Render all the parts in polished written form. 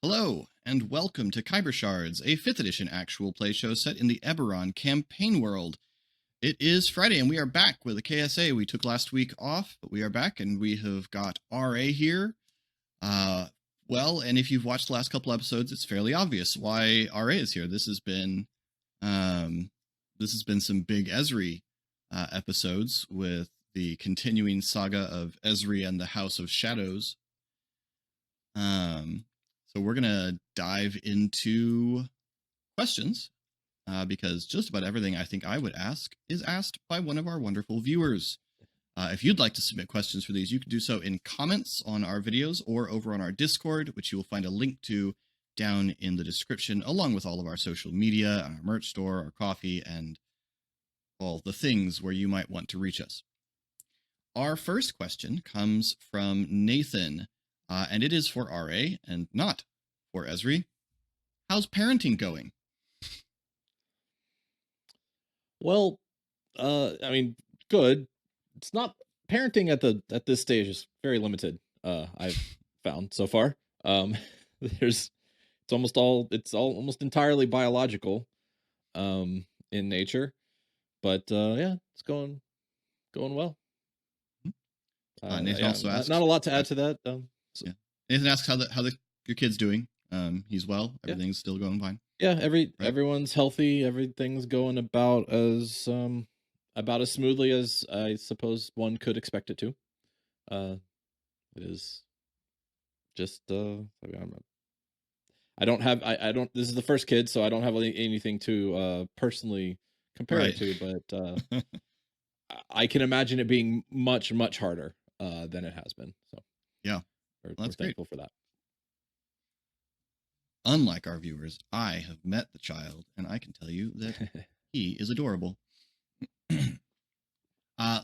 Hello, and welcome to Khyber Shards, a 5th edition actual play show set in the Eberron campaign world. It is Friday, and we are back with a KSA. We took last week off, but we are back, and we have got RA here. And if you've watched the last couple episodes, it's fairly obvious why RA is here. This has been some big Esri episodes with the continuing saga of Esri and the House of Shadows. So we're going to dive into questions because just about everything I think I would ask is asked by one of our wonderful viewers. If you'd like to submit questions for these, you can do so in comments on our videos or over on our Discord, which you will find a link to down in the description, along with all of our social media, our merch store, our coffee, and all the things where you might want to reach us. Our first question comes from Nathan. And it is for RA and not for Esri. How's parenting going? Well, good. It's not parenting at this stage is very limited. I've found so far. It's almost entirely biological, in nature, but it's going well. Nathan also asks, not a lot to add to that. Nathan asks how your kid's doing. He's well. Everything's still going fine. Yeah, everyone's healthy. Everything's going about as smoothly as I suppose one could expect it to. It is just I don't. This is the first kid, so I don't have anything to personally compare it to, but I can imagine it being much harder than it has been. So yeah. We're thankful for that. Unlike our viewers, I have met the child, and I can tell you that he is adorable.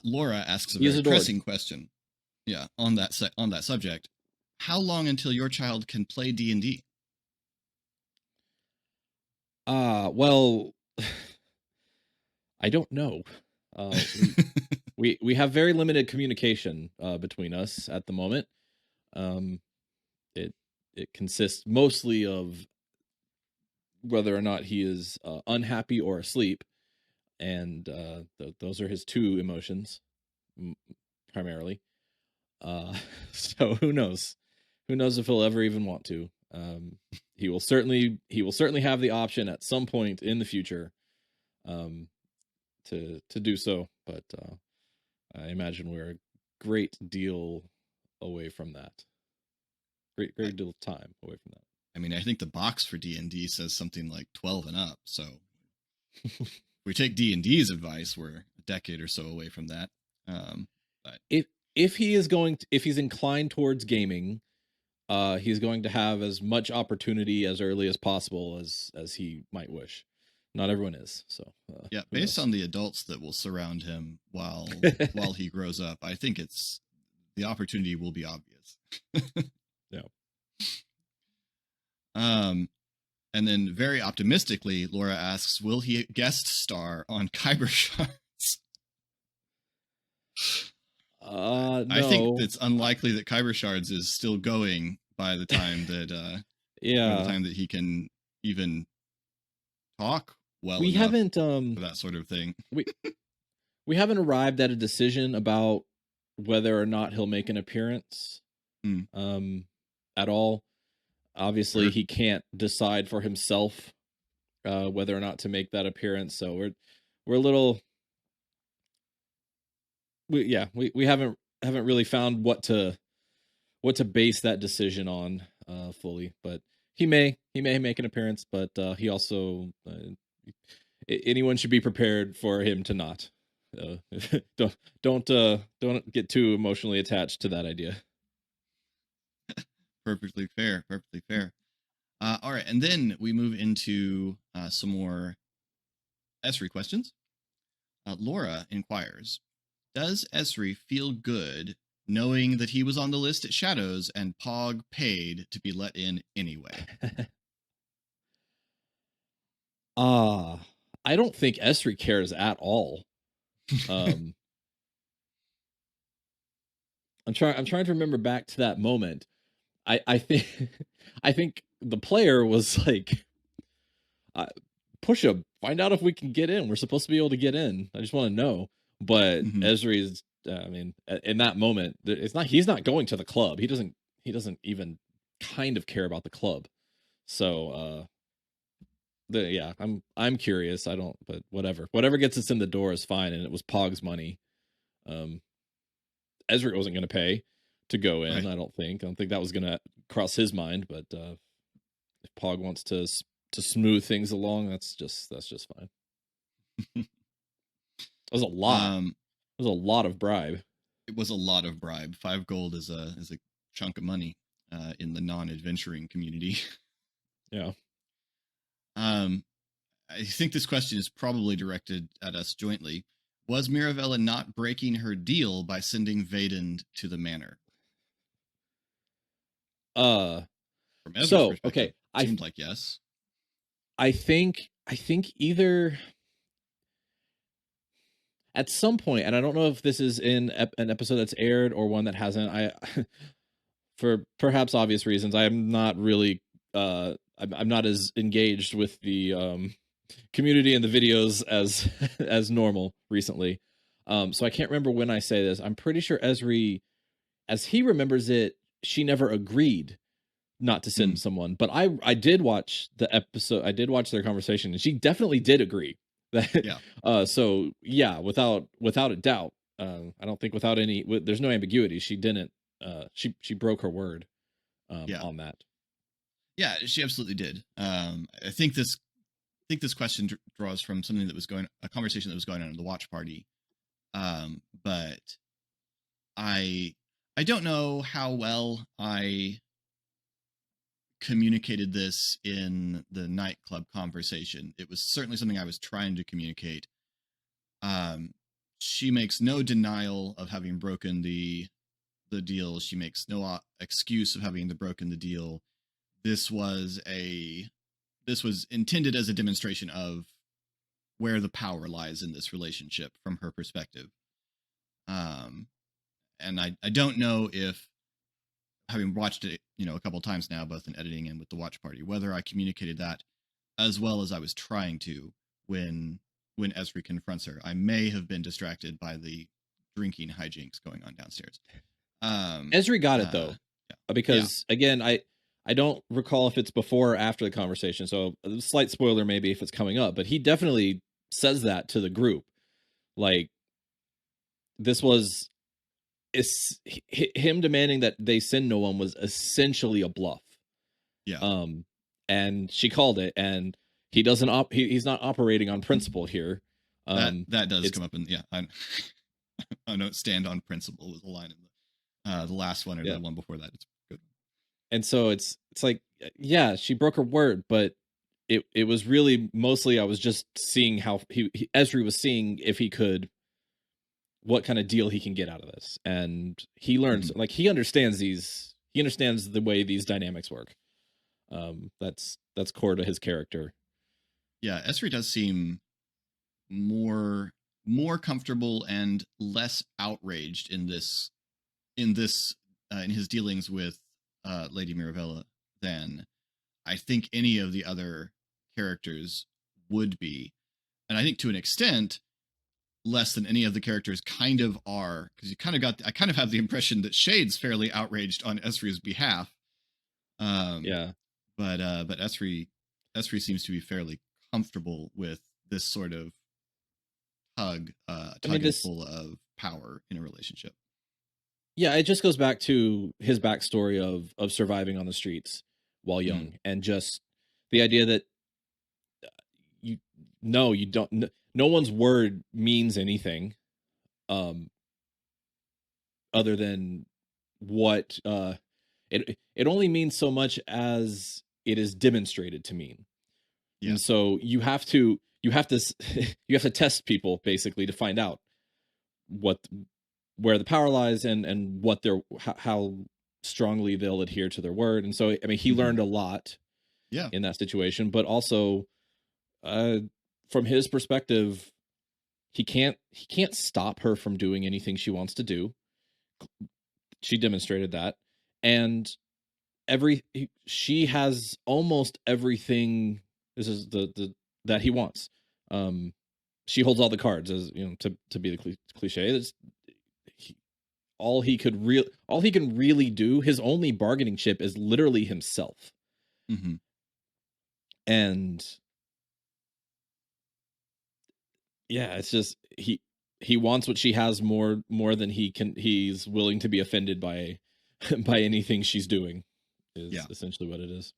Laura asks a very pressing question. Yeah, on that subject. How long until your child can play D&D? Well, I don't know. We have very limited communication between us at the moment. It consists mostly of whether or not he is unhappy or asleep, and those are his two emotions primarily. So who knows if he'll ever even want to. He will certainly have the option at some point in the future to do so, but I imagine we're a great deal away from that. Great deal of time away from that. I mean, I think the box for D&D says something like 12 and up. So if we take D&D's advice, we're a decade or so away from that. But if he's inclined towards gaming, he's going to have as much opportunity as early as possible as he might wish. Not everyone is. So yeah, based on the adults that will surround him while he grows up, I think the opportunity will be obvious. Yeah. And then very optimistically, Laura asks, will he guest star on Khyber Shards? No. I think it's unlikely that Khyber Shards is still going by the time that by the time that he can even talk well. We haven't for that sort of thing. We haven't arrived at a decision about whether or not he'll make an appearance. At all. Obviously, he can't decide for himself whether or not to make that appearance. So we're a little. We haven't really found what to base that decision on fully. But he may make an appearance, but he also anyone should be prepared for him to not. Don't get too emotionally attached to that idea. Perfectly fair. All right, and then we move into some more Esri questions. Laura inquires, does Esri feel good knowing that he was on the list at Shadows and Pog paid to be let in anyway? I don't think Esri cares at all. I'm trying to remember back to that moment. I think the player was like, push him, find out if we can get in. We're supposed to be able to get in. I just want to know. But Esri is, I mean, in that moment, he's not going to the club. He doesn't even kind of care about the club. So, yeah, I'm curious. I don't, but whatever gets us in the door is fine. And it was Pog's money. Esri wasn't going to pay to go in. Right. I don't think that was going to cross his mind. But if Pog wants to smooth things along, that's just fine. It was a lot. It was a lot of bribe. It was a lot of bribe. 5 gold is a chunk of money in the non-adventuring community. Yeah. I think this question is probably directed at us jointly. Was Mirabella not breaking her deal by sending Vaden to the manor? From Ezra's perspective, okay, it seemed like yes. I think either at some point, and I don't know if this is in an episode that's aired or one that hasn't. I, for perhaps obvious reasons, I am not really. I'm not as engaged with the community and the videos as normal recently. So I can't remember when I say this. I'm pretty sure Esri, as he remembers it, she never agreed not to send someone. But I did watch the episode. I did watch their conversation, and she definitely did agree. That, yeah. So yeah, without a doubt, I don't think without any. There's no ambiguity. She didn't. She broke her word. On that. Yeah, she absolutely did. I think this question draws from something that was a conversation that was going on in the watch party. But I don't know how well I communicated this in the nightclub conversation. It was certainly something I was trying to communicate. She makes no denial of having broken the deal. She makes no excuse of having broken the deal. This was intended as a demonstration of where the power lies in this relationship from her perspective. And I don't know if, having watched it, a couple times now, both in editing and with the watch party, whether I communicated that as well as I was trying to when Esri confronts her. I may have been distracted by the drinking hijinks going on downstairs. Esri got it though, because again, I don't recall if it's before or after the conversation, so a slight spoiler maybe if it's coming up, but he definitely says that to the group. Like, this was him demanding that they send no one was essentially a bluff. Yeah. And she called it, and he doesn't he's not operating on principle here. That does come up in I don't stand on principle was the line in the last one or the one before that. It's good. And so it's like, yeah, she broke her word, but it was really mostly I was just seeing how Esri was seeing if he could, what kind of deal he can get out of this. And he learns, like, he understands the way these dynamics work. That's core to his character. Yeah, Esri does seem more comfortable and less outraged in his dealings with Lady Mirabella than I think any of the other characters would be. And I think to an extent less than any of the characters kind of are, because I kind of have the impression that Shade's fairly outraged on Esri's behalf. But Esri seems to be fairly comfortable with this sort of tug full of power in a relationship. Yeah, it just goes back to his backstory of surviving on the streets while young, and just the idea that you don't, no one's word means anything other than what it only means so much as it is demonstrated to mean. Yeah. And so you have to test people basically to find out where the power lies and what how strongly they'll adhere to their word. And so, I mean, he learned a lot in that situation, but also from his perspective, he can't stop her from doing anything she wants to do. She demonstrated that. And she has almost everything. This is the that he wants. She holds all the cards, as you know, to be the cliche. He, all he can really do. His only bargaining chip is literally himself. Mm-hmm. And yeah, it's just he wants what she has more than he's willing to be offended by by anything she's doing, is essentially what it is.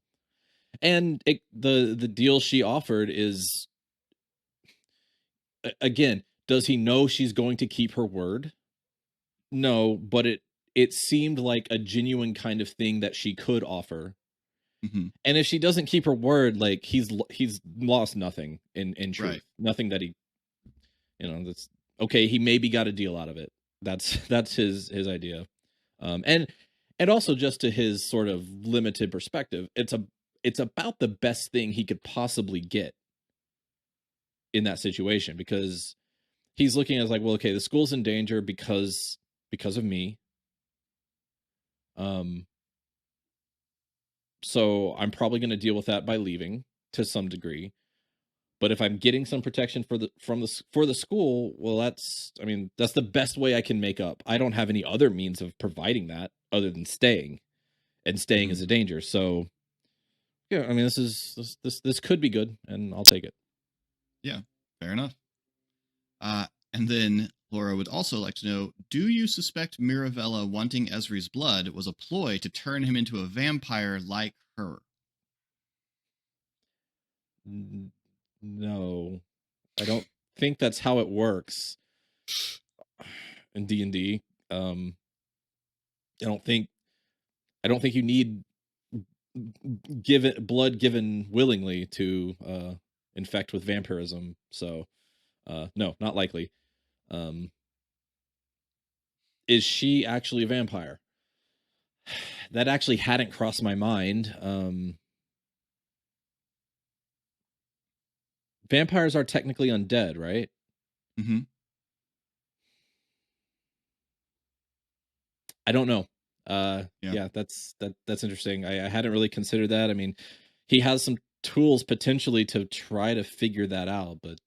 And the deal she offered is, again, does he know she's going to keep her word? No, but it seemed like a genuine kind of thing that she could offer. Mm-hmm. And if she doesn't keep her word, like he's lost nothing in truth. Right. Nothing that he, that's okay. He maybe got a deal out of it. That's his idea. And also, just to his sort of limited perspective, it's about the best thing he could possibly get in that situation, because he's looking at it like, well, okay, the school's in danger because of me. So I'm probably going to deal with that by leaving to some degree. But if I'm getting some protection for the school, well, that's the best way I can make up. I don't have any other means of providing that other than staying, and staying Mm-hmm. is a danger. So yeah, this could be good, and I'll take it. Yeah, fair enough. And then Laura would also like to know, do you suspect Mirabella wanting Esri's blood was a ploy to turn him into a vampire like her? No, I don't think that's how it works in D&D. I don't think you need blood given willingly to infect with vampirism. So no, not likely. Is she actually a vampire? That actually hadn't crossed my mind. Vampires are technically undead, right? Mm-hmm. I don't know. Yeah, that's interesting. I hadn't really considered that. I mean, he has some tools potentially to try to figure that out, but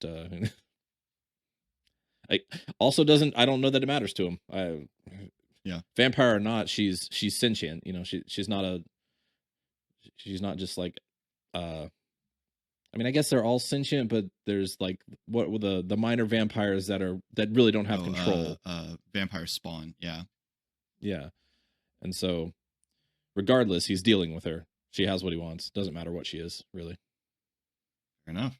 I also doesn't. I don't know that it matters to him. Vampire or not, she's sentient. She's not just like. I mean, I guess they're all sentient, but there's like what with the minor vampires that really don't have control. Vampire spawn. Yeah, and so regardless, he's dealing with her. She has what he wants. Doesn't matter what she is, really. Fair enough.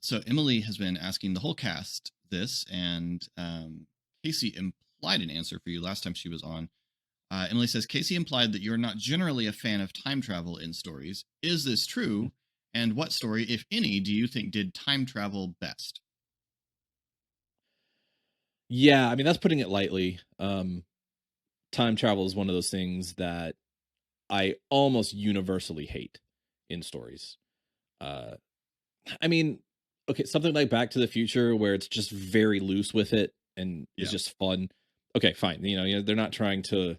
So Emily has been asking the whole cast this, and Casey implied an answer for you last time she was on. Emily says, Casey implied that you're not generally a fan of time travel in stories. Is this true? And what story, if any, do you think did time travel best? Yeah, I mean, that's putting it lightly. Time travel is one of those things that I almost universally hate in stories. I mean, okay, something like Back to the Future, where it's just very loose with it and it's just fun. Okay, fine. They're not trying to.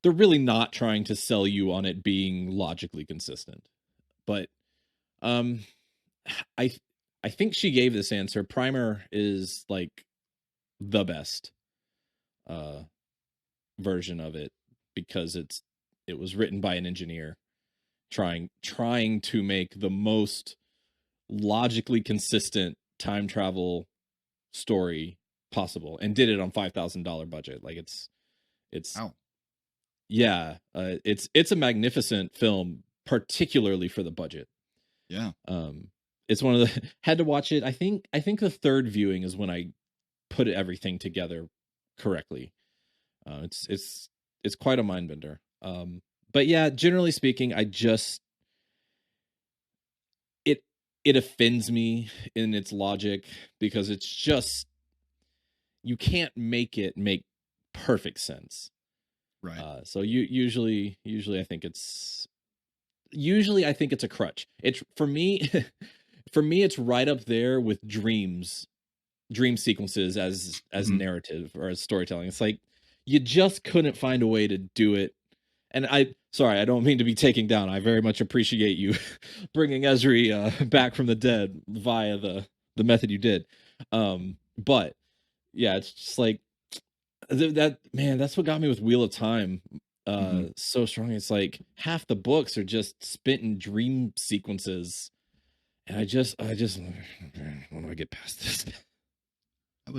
They're really not trying to sell you on it being logically consistent. But, I think she gave this answer. Primer is like the best version of it, because it was written by an engineer trying to make the most logically consistent time travel story possible, and did it on $5,000 budget. Like it's Wow. Yeah, it's a magnificent film, particularly for the budget. Yeah. It's one of the had to watch it. I think the third viewing is when I put everything together correctly. It's quite a mind bender. But yeah, generally speaking, I just it offends me in its logic, because it's just, you can't make it make perfect sense. Right. So usually I think it's a crutch. It's for me for me it's right up there with dream sequences as narrative or as storytelling. It's like you just couldn't find a way to do it And sorry, I don't mean to be taking down. I very much appreciate you bringing Esri back from the dead via the method you did. But yeah, it's just like that, man. That's what got me with Wheel of Time so strong. It's like half the books are just spent in dream sequences, and I just when do I get past this? That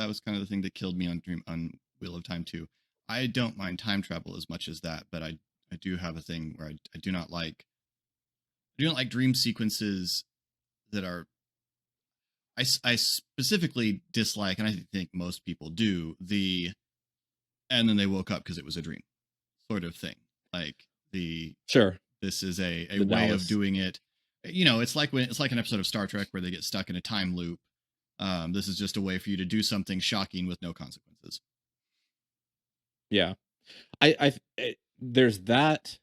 was kind of the thing that killed me on Wheel of Time too. I don't mind time travel as much as that, but I do have a thing where I do not like dream sequences that are I specifically dislike, and I think most people do, and then they woke up because it was a dream sort of thing. Like Sure, this is a the way of Dallas. doing it. It's like an episode of Star Trek where they get stuck in a time loop. This is just a way for you to do something shocking with no consequences. Yeah, there's that,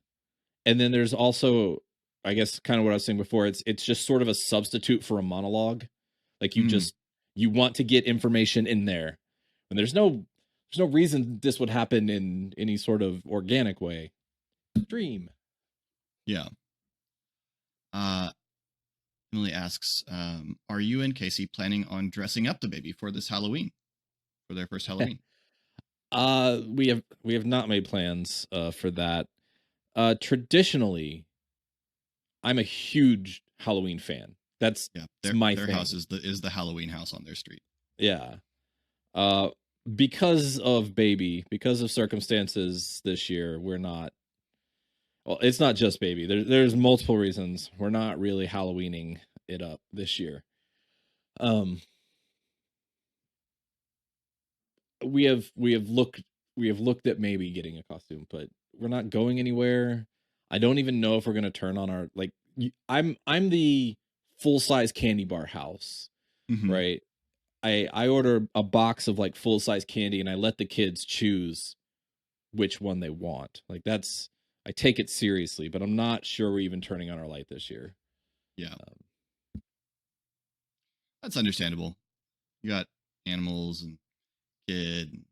and then there's also, I guess, kind of what I was saying before. It's just sort of a substitute for a monologue. Like you want to get information in there, and there's no reason this would happen in any sort of organic way. Dream. Yeah. Emily asks, are you and Casey planning on dressing up the baby for this Halloween, for their first Halloween? We have not made plans for that. Traditionally, I'm a huge Halloween fan. That's my their thing. house is the Halloween house on their street. Yeah. Uh, because of circumstances this year, we're not. Well, it's not just baby. There's multiple reasons we're not really Halloweening it up this year. We have looked at maybe getting a costume, but we're not going anywhere. I don't even know if we're gonna turn on our I'm the full size candy bar house, right? I order a box of like full size candy and I let the kids choose which one they want. Like I take it seriously, but I'm not sure we're even turning on our light this year. Yeah. That's understandable. You got animals and kid and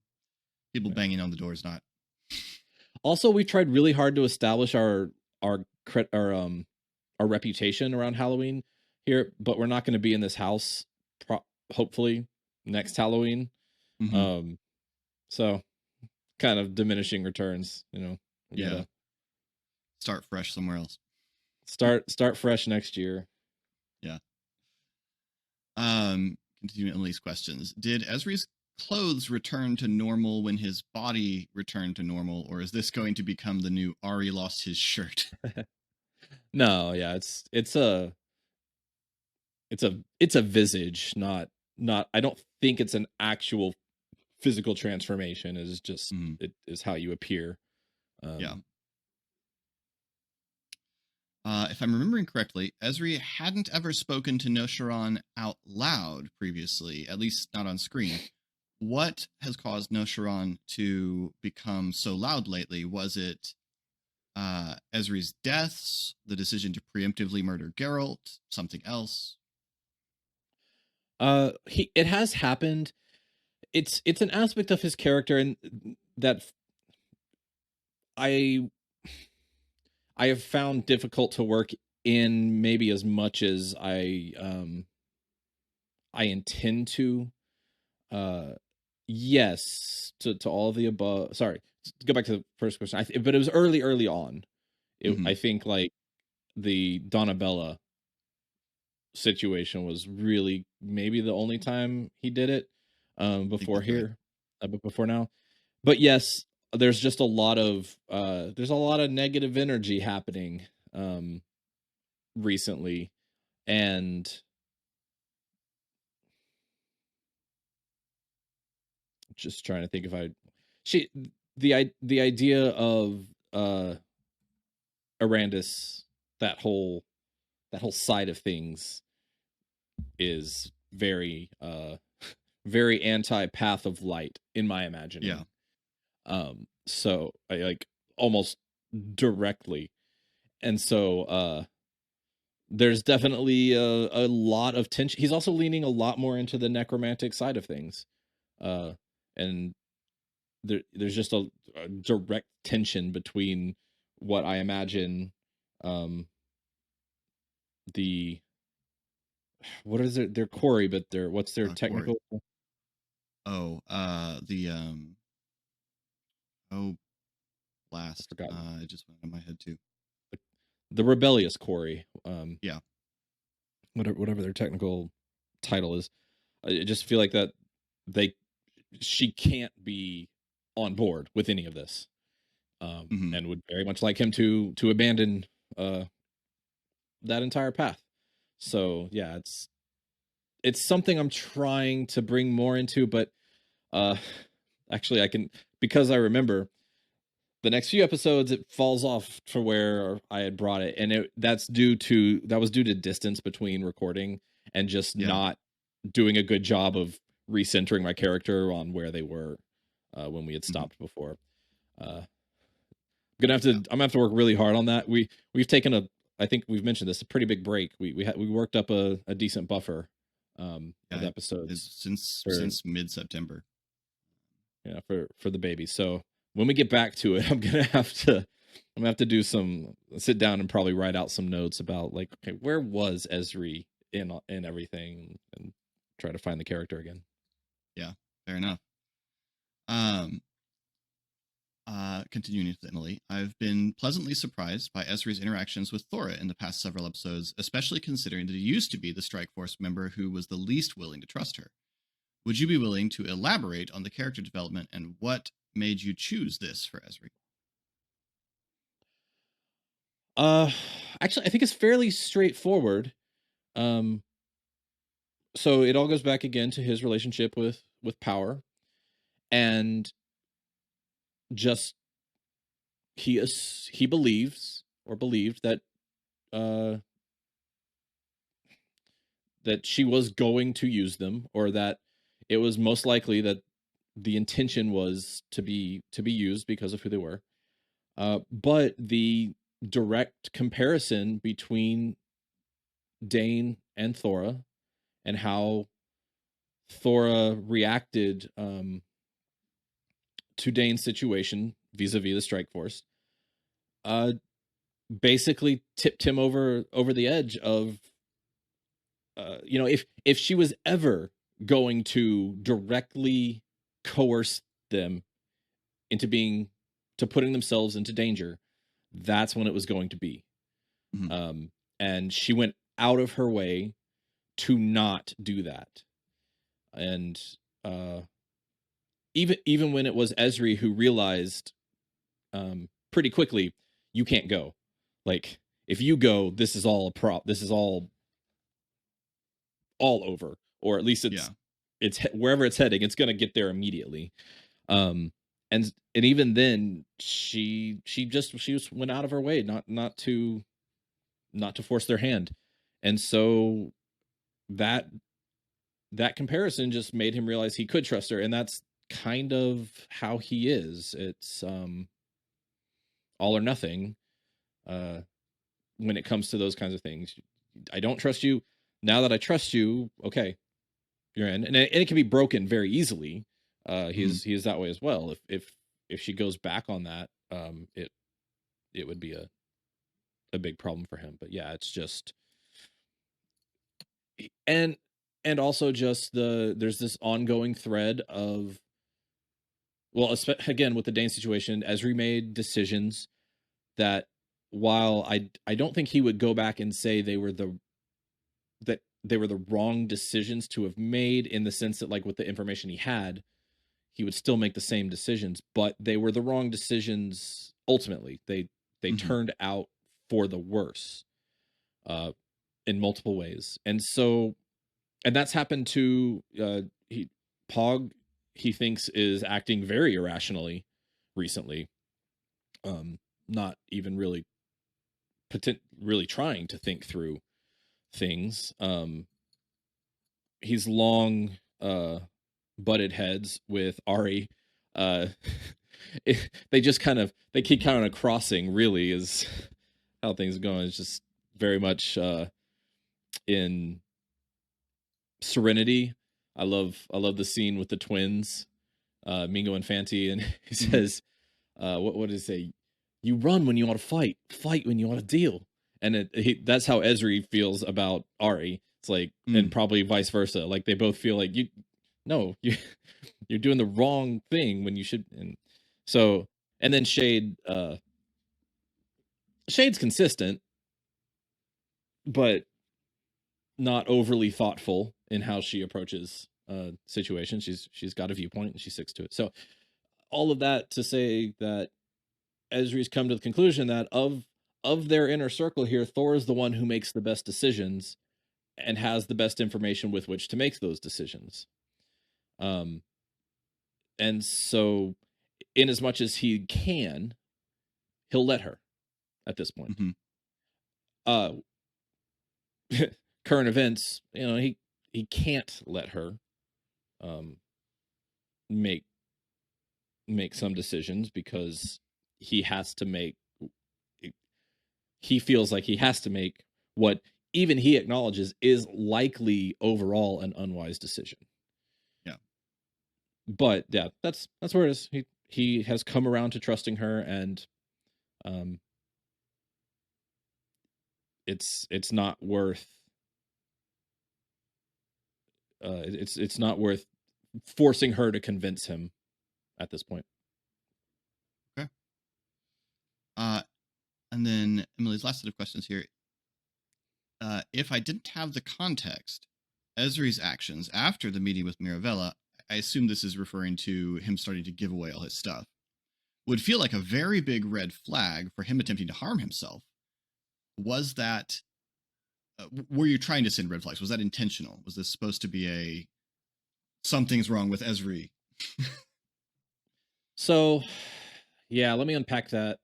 people banging on the doors. Not. Also, we tried really hard to establish our reputation around Halloween here, but we're not going to be in this house hopefully next Halloween. So kind of diminishing returns, Yeah. Start fresh somewhere else. Start fresh next year. Yeah. Continuing Emily's questions. Did Esri's clothes return to normal when his body returned to normal, or is this going to become the new Ari lost his shirt? No, yeah, it's a visage, not I don't think it's an actual physical transformation. It is just it is how you appear. Yeah. If I'm remembering correctly, Esri hadn't ever spoken to Nosharon out loud previously, at least not on screen. What has caused Nosharon to become so loud lately? Was it Esri's deaths, the decision to preemptively murder Geralt, something else? It has happened. It's an aspect of his character and that I have found difficult to work in maybe as much as I intend to. Yes, to all of the above. Sorry, to go back to the first question. But it was early on. I think like the Donabella situation was really maybe the only time he did it before here, but before now. But yes, there's just a lot of negative energy happening recently, and just trying to think the idea of Arandis, that whole side of things is very very anti path of light in my imagining. So I like almost directly, and so there's definitely a lot of tension. He's also leaning a lot more into the necromantic side of things, and there's just a direct tension between what I imagine the what is it? They're quarry, but what's their Corey. technical? Oh, oh, I blast. forgot. It just went out of my head too. The rebellious quarry. Yeah. Whatever their technical title is. I just feel like that she can't be on board with any of this, and would very much like him to abandon that entire path. So yeah, it's something I'm trying to bring more into, but actually I can, because I remember the next few episodes it falls off to where I had brought it, and that was due to distance between recording and just not doing a good job of recentering my character on where they were when we had stopped before. I'm gonna have to work really hard on that. We've taken I think we've mentioned this, a pretty big break. We worked up a decent buffer of episodes since mid-September. Yeah, for the baby. So when we get back to it, I'm gonna have to sit down and probably write out some notes about, like, okay, where was Esri in everything, and try to find the character again. Yeah, fair enough. Continuing with Emily, I've been pleasantly surprised by Esri's interactions with Thora in the past several episodes, especially considering that he used to be the Strike Force member who was the least willing to trust her. Would you be willing to elaborate on the character development and what made you choose this for Esri? Actually, I think it's fairly straightforward. So it all goes back again to his relationship with power, and just he believes, or believed, that that she was going to use them, or that it was most likely that the intention was to be used because of who they were. But the direct comparison between Dane and Thora, and how Thora reacted to Dane's situation vis-a-vis the Strike Force, basically tipped him over the edge of, if she was ever going to directly coerce them into putting themselves into danger, that's when it was going to be. And she went out of her way to not do that. And even when it was Esri who realized pretty quickly, you can't go. Like, if you go, this is all this is all over, or at least it's wherever it's heading, it's going to get there immediately. And even then, she just went out of her way not to force their hand. And so that comparison just made him realize he could trust her, and that's kind of how he is. It's all or nothing when it comes to those kinds of things. I don't trust you. Now that I trust you, okay, you're in. And it can be broken very easily. He is that way as well. If she goes back on that, it would be a big problem for him. But yeah, it's just, and also just there's this ongoing thread of, well, again, with the Dane situation, Esri made decisions that, while I don't think he would go back and say they were the wrong decisions to have made, in the sense that, like, with the information he had, he would still make the same decisions, but they were the wrong decisions ultimately. They turned out for the worse in multiple ways. And so, and that's happened to Pog, he thinks, is acting very irrationally recently. Not even really trying to think through things. He's long butted heads with Ari. They keep kind of crossing, really, is how things are going. It's just very much in Serenity. I love the scene with the twins, Mingo and Fanti, and he says, what does he say? you run when you want to fight when you want to deal. And that's how Esri feels about Ari. It's like, and probably vice versa. Like they both feel like you're doing the wrong thing when you should. And so, and then Shade's consistent, but not overly thoughtful in how she approaches situations. She's got a viewpoint and she sticks to it. So all of that to say that Esri's come to the conclusion that of their inner circle here, Thor is the one who makes the best decisions and has the best information with which to make those decisions. And so, in as much as he can, he'll let her at this point. Current events, he can't let her make some decisions because he feels like he has to make what even he acknowledges is likely overall an unwise decision. Yeah. But yeah, that's where it is. He has come around to trusting her, and it's not worth it's not worth forcing her to convince him at this point. Okay. And then Emily's last set of questions here. If I didn't have the context, Esri's actions after the meeting with Mirabella, I assume this is referring to him starting to give away all his stuff, would feel like a very big red flag for him attempting to harm himself. Was that, were you trying to send red flags? Was that intentional? Was this supposed to be something's wrong with Esri? So, yeah, let me unpack that.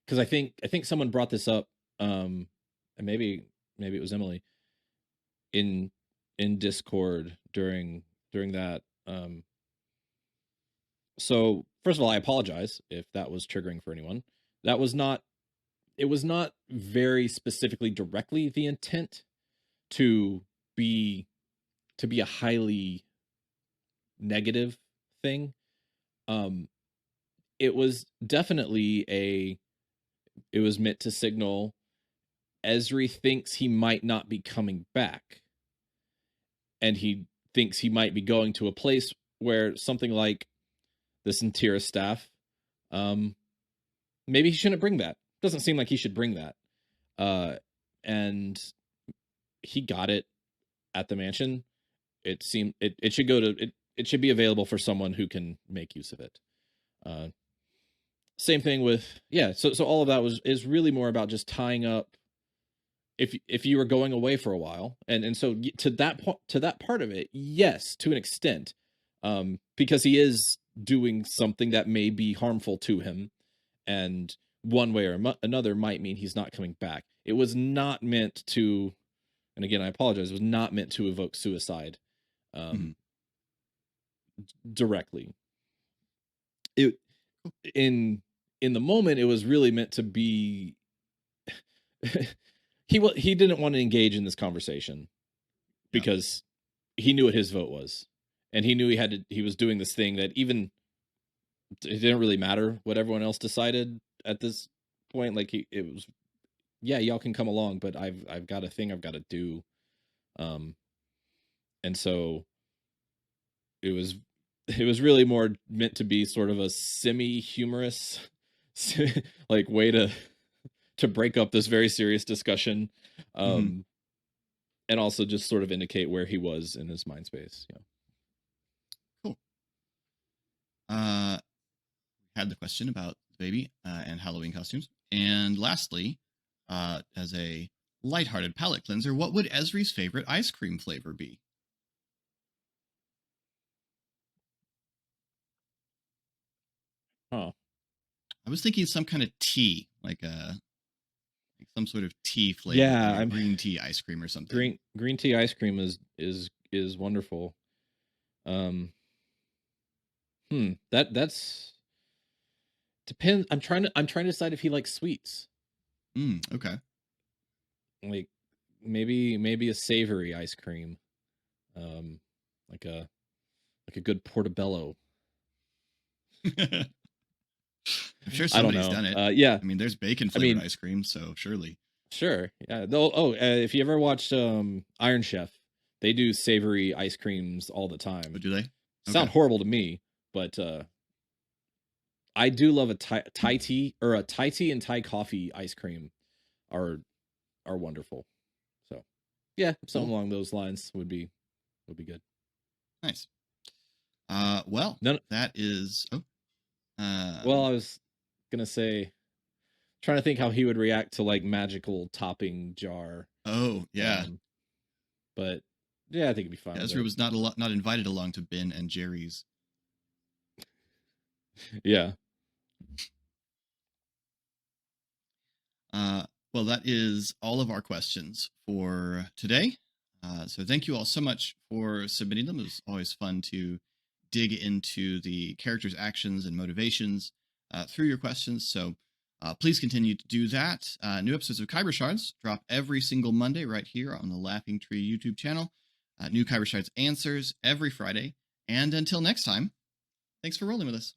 Because I think someone brought this up, and maybe it was Emily in Discord during that. So first of all, I apologize if that was triggering for anyone. It was not very specifically directly the intent to be a highly negative thing. It was definitely it was meant to signal Esri thinks he might not be coming back. And he thinks he might be going to a place where something like the Sentira staff, maybe he shouldn't bring that. Doesn't seem like he should bring that. And he got it at the mansion. It seemed it should go to it should be available for someone who can make use of it. Same thing with so all of that is really more about just tying up if you were going away for a while, and so to that part of it, yes, to an extent, because he is doing something that may be harmful to him, and one way or another might mean he's not coming back. It was not meant to, and again, I apologize, it was not meant to evoke suicide directly. It in the moment, it was really meant to be. He didn't want to engage in this conversation because he knew what his vote was, and he knew he was doing this thing that even it didn't really matter what everyone else decided at this point. Like it was, y'all can come along, but I've got a thing I've got to do. And so it was really more meant to be sort of a semi-humorous like way to break up this very serious discussion, and also just sort of indicate where he was in his mind space. Yeah. Cool. Had the question about the baby and Halloween costumes, and lastly, as a lighthearted palate cleanser, what would Esri's favorite ice cream flavor be? Huh. I was thinking some kind of tea, like some sort of tea flavor, Yeah, like green tea ice cream or something. Green tea ice cream is wonderful. That's depends. I'm trying to decide if he likes sweets. Okay. Like maybe a savory ice cream, like a good portobello. I'm sure I don't somebody's know. done it. Yeah, I mean, there's bacon I flavored mean, ice cream, so surely. sure. Yeah. Though. Oh, if you ever watched Iron Chef, they do savory ice creams all the time. Oh, do they? Sound Okay. horrible to me, but I do love a Thai tea, or a Thai tea and Thai coffee ice cream are wonderful. So yeah, something Cool. along those lines would be good. Nice. Well, None. that is. Oh. Well, I was gonna say, trying to think how he would react to like magical topping jar. Oh, yeah. But yeah, I think it'd be fine with Ezra it. was not invited along to Ben and Jerry's. Yeah. Well, that is all of our questions for today. So thank you all so much for submitting them. It was always fun to dig into the characters' actions and motivations through your questions. So please continue to do that. New episodes of Khyber Shards drop every single Monday right here on the Laughing Tree YouTube channel. New Khyber Shards answers every Friday. And until next time, thanks for rolling with us.